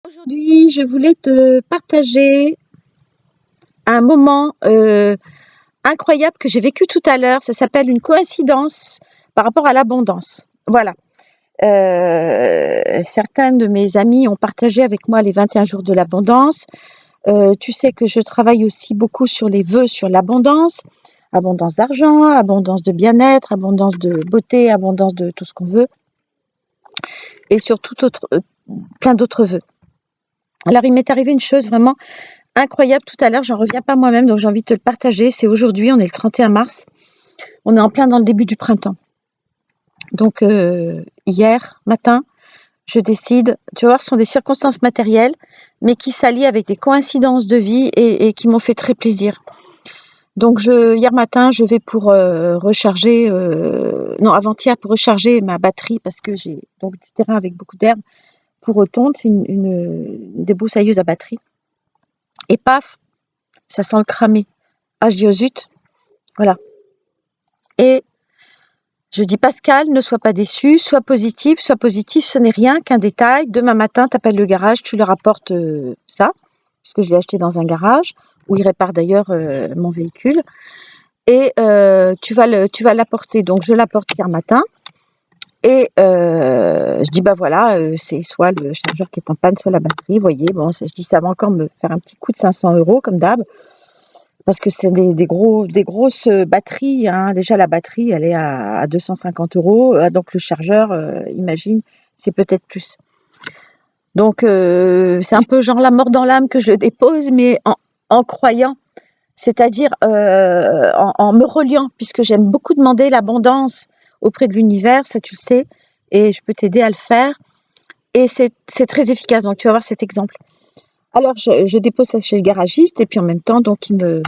Aujourd'hui, je voulais te partager un moment incroyable que j'ai vécu tout à l'heure. Ça s'appelle une coïncidence par rapport à l'abondance. Voilà. Certains de mes amis ont partagé avec moi les 21 jours de l'abondance. Tu sais que je travaille aussi beaucoup sur les vœux sur l'abondance. Abondance d'argent, abondance de bien-être, abondance de beauté, abondance de tout ce qu'on veut. Et sur plein d'autres vœux. Alors, il m'est arrivé une chose vraiment incroyable tout à l'heure, j'en reviens pas moi-même, donc j'ai envie de te le partager. C'est aujourd'hui, on est le 31 mars, on est en plein dans le début du printemps. Donc hier matin, je décide, tu vas voir, ce sont des circonstances matérielles, mais qui s'allient avec des coïncidences de vie et qui m'ont fait très plaisir. Donc hier matin, je vais pour recharger, non avant-hier pour recharger ma batterie parce que j'ai donc du terrain avec beaucoup d'herbe pour retourner, c'est une débroussailleuse à batterie. Et paf, ça sent le cramer. Ah, je dis oh zut, voilà. Et je dis Pascal, ne sois pas déçu, sois positif, ce n'est rien qu'un détail. Demain matin, tu appelles le garage, tu leur apportes ça, puisque je l'ai acheté dans un garage, où ils réparent d'ailleurs mon véhicule. Et tu vas l'apporter. Donc je l'apporte hier matin. Et je dis bah voilà, c'est soit le chargeur qui est en panne, soit la batterie, vous voyez. Bon, je dis ça va encore me faire un petit coup de 500 € comme d'hab. Parce que c'est des grosses batteries, hein. Déjà la batterie, elle est à 250 €. Donc le chargeur, imagine, c'est peut-être plus. Donc c'est un peu genre la mort dans l'âme que je le dépose, mais en croyant, c'est-à-dire en me reliant, puisque j'aime beaucoup demander l'abondance auprès de l'univers, ça tu le sais, et je peux t'aider à le faire. Et c'est très efficace, donc tu vas voir cet exemple. Alors, je dépose ça chez le garagiste et puis en même temps, donc il me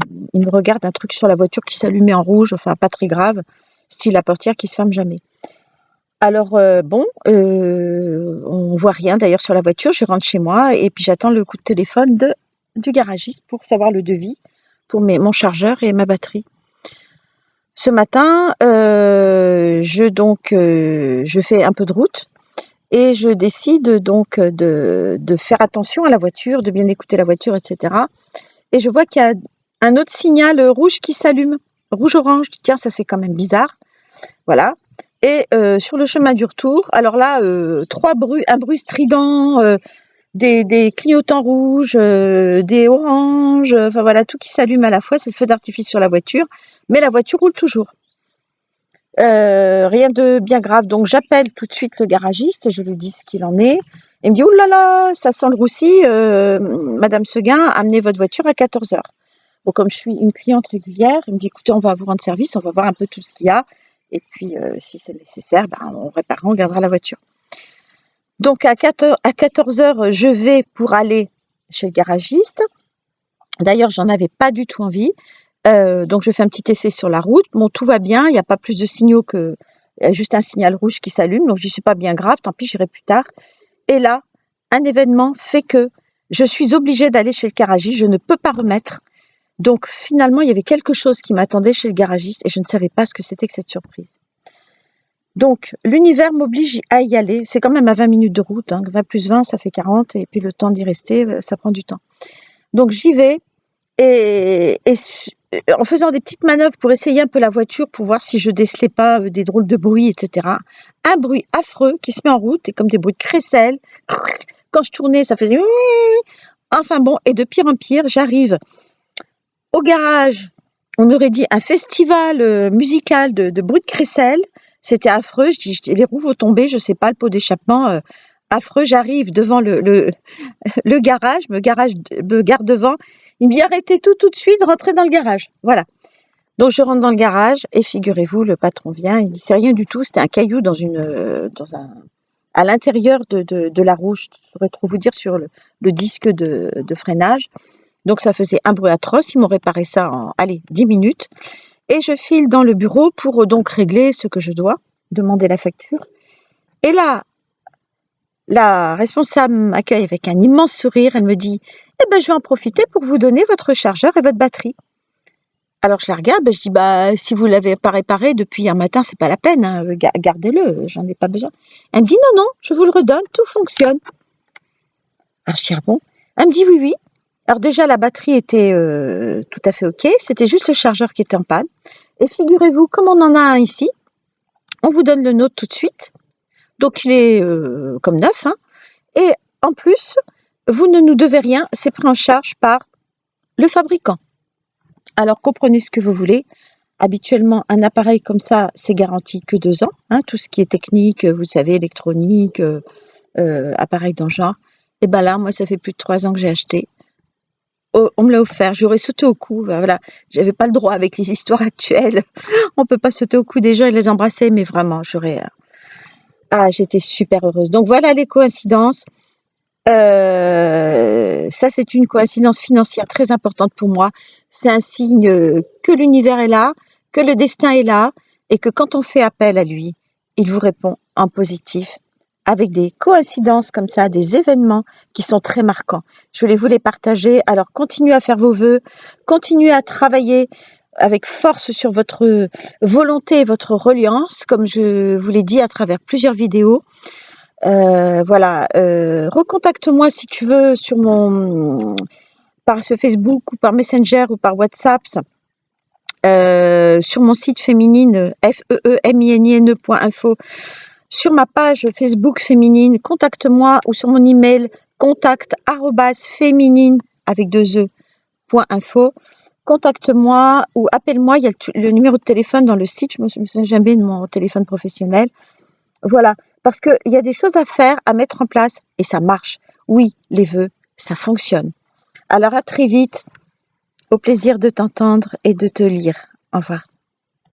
regarde un truc sur la voiture qui s'allumait en rouge, enfin pas très grave, style la portière qui se ferme jamais. Alors on voit rien d'ailleurs sur la voiture, je rentre chez moi et puis j'attends le coup de téléphone du garagiste pour savoir le devis pour mon chargeur et ma batterie. Ce matin, je fais un peu de route. Et je décide donc de faire attention à la voiture, de bien écouter la voiture, etc. Et je vois qu'il y a un autre signal rouge qui s'allume, rouge-orange. Je dis tiens, ça c'est quand même bizarre. Voilà. Et sur le chemin du retour, alors là, un bruit strident, des clignotants rouges, des oranges, enfin voilà, tout qui s'allume à la fois. C'est le feu d'artifice sur la voiture, mais la voiture roule toujours. Rien de bien grave, donc j'appelle tout de suite le garagiste, je lui dis ce qu'il en est. Il me dit: «Ouh là là, ça sent le roussi, madame Seguin, amenez votre voiture à 14h». Bon, comme je suis une cliente régulière, il me dit: «Écoutez, on va vous rendre service, on va voir un peu tout ce qu'il y a et puis si c'est nécessaire, on réparera, on gardera la voiture». Donc à 14h, je vais pour aller chez le garagiste. D'ailleurs, j'en avais pas du tout envie. Donc je fais un petit essai sur la route. Bon, tout va bien, il n'y a pas plus de signaux que juste un signal rouge qui s'allume. Donc je dis c'est pas bien grave, tant pis, j'irai plus tard. Et là, un événement fait que je suis obligée d'aller chez le garagiste, je ne peux pas remettre. Donc finalement, il y avait quelque chose qui m'attendait chez le garagiste et je ne savais pas ce que c'était que cette surprise. Donc l'univers m'oblige à y aller. C'est quand même à 20 minutes de route, hein. 20 plus 20, ça fait 40 et puis le temps d'y rester, ça prend du temps. Donc j'y vais. Et en faisant des petites manœuvres pour essayer un peu la voiture, pour voir si je décelais pas des drôles de bruits, etc. Un bruit affreux qui se met en route, et comme des bruits de crécelle. Quand je tournais, ça faisait... Enfin bon, et de pire en pire, j'arrive au garage. On aurait dit un festival musical de bruits de crécelle. C'était affreux. Je dis, les roues vont tomber, je sais pas, le pot d'échappement... affreux, j'arrive devant le garage, me garde devant. Il me dit arrêtez tout de suite, rentrez dans le garage. Voilà. Donc je rentre dans le garage et figurez-vous, le patron vient, il dit c'est rien du tout, c'était un caillou à l'intérieur de la roue, je saurais trop vous dire sur le disque de freinage. Donc ça faisait un bruit atroce, ils m'ont réparé ça en 10 minutes. Et je file dans le bureau pour donc régler ce que je dois, demander la facture. Et là, la responsable m'accueille avec un immense sourire. Elle me dit « Eh ben, je vais en profiter pour vous donner votre chargeur et votre batterie. » Alors, je la regarde, je dis « Bah, si vous ne l'avez pas réparé depuis un matin, c'est pas la peine, hein, gardez-le, j'en ai pas besoin. » Elle me dit « Non, non, je vous le redonne, tout fonctionne. » Alors je dis: «Ah bon?» Elle me dit: «Oui, oui». Alors déjà la batterie était, tout à fait OK, c'était juste le chargeur qui était en panne et figurez-vous, comme on en a un ici, on vous donne le nôtre tout de suite, donc il est, comme neuf, hein, et en plus, vous ne nous devez rien, c'est pris en charge par le fabricant. Alors comprenez ce que vous voulez. Habituellement, un appareil comme ça, c'est garanti que 2 ans, hein, tout ce qui est technique, vous savez, électronique, appareil dans le genre. Et ben là, moi, ça fait plus de 3 ans que j'ai acheté. Oh, on me l'a offert, j'aurais sauté au cou, ben voilà. J'avais pas le droit avec les histoires actuelles. On peut pas sauter au cou des gens et les embrasser, mais vraiment, j'étais super heureuse. Donc voilà les coïncidences. Ça, c'est une coïncidence financière très importante pour moi. C'est un signe que l'univers est là, que le destin est là, et que quand on fait appel à lui, il vous répond en positif, avec des coïncidences comme ça, des événements qui sont très marquants. Je voulais vous les partager. Alors, continuez à faire vos vœux, continuez à travailler avec force sur votre volonté et votre reliance, comme je vous l'ai dit à travers plusieurs vidéos. Voilà, recontacte-moi si tu veux par ce Facebook ou par Messenger ou par WhatsApp, sur mon site féminine, feminine.info, sur ma page Facebook féminine, contacte-moi, ou sur mon email contact@féminine avec 2 e .info. Contacte-moi ou appelle-moi, il y a le numéro de téléphone dans le site, je me souviens jamais de mon téléphone professionnel. Voilà, parce qu'il y a des choses à faire, à mettre en place, et ça marche. Oui, les vœux, ça fonctionne. Alors à très vite, au plaisir de t'entendre et de te lire. Au revoir.